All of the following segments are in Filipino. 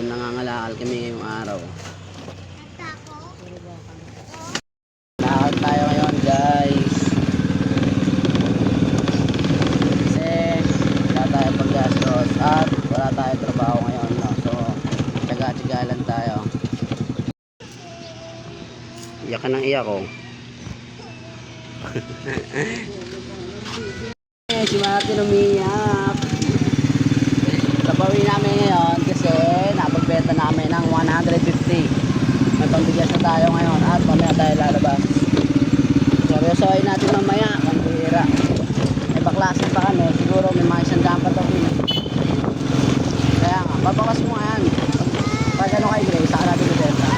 nangangalakal kami ngayong araw. Lakad tayo ngayon guys. Kasi wala tayo paggastos at wala tayo trabaho ngayon, no? So tsaga-tsaga lang tayo. Iyak ka ng iyak, oh. Si Martin umiyak. Tapawi namin ngayon kasi napagbenta namin ng 150. May pangbigas na tayo ngayon at mamaya tayo lalabas. Seryosohin natin mamaya kung bihira. May baklasin pa kami, siguro may mga 100 pa ito. Kaya nga, papakas mo nga yan. Pag ano kay Grace, saka natin ibenta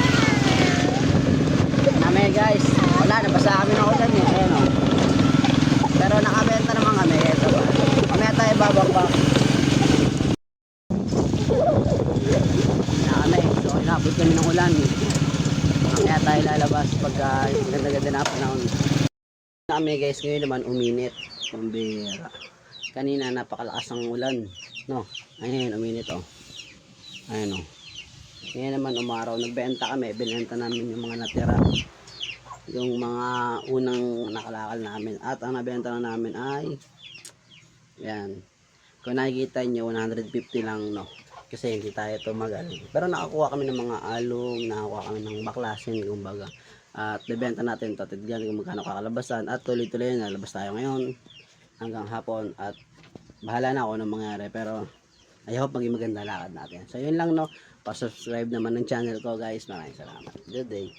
namin guys. Wala, nabasa kami ng ulan eh. Ayan, oh. Pero nakabenta naman kami. Ito ba, mamaya tayo babakbak na kami. So inabot kami ng ulan eh. Mamaya tayo lalabas pagka ganda-ganda na panahon kami guys. Ngayon naman uminit, pambira. Kanina napakalakas ng ulan, no? Ayun, uminit, oh. Ayun, oh. Ngayon naman umaraw, nagbenta kami, binenta namin yung mga natira, yung mga unang nakalakal namin, at ang nabenta na namin ay yan, kung nakikita nyo 150 lang, no? Kasi hindi tayo tumagal, pero nakakuha kami ng mga along, nakakuha kami ng baklasin kumbaga, at nabenta natin ito, tignan kung magkano kakalabasan, at tuloy-tuloy na labas tayo ngayon hanggang hapon, at bahala na ako ng mangyari, pero I hope maging maganda lakad natin. So yun lang, no? Pa-subscribe naman ng channel ko guys, maraming salamat. Good day.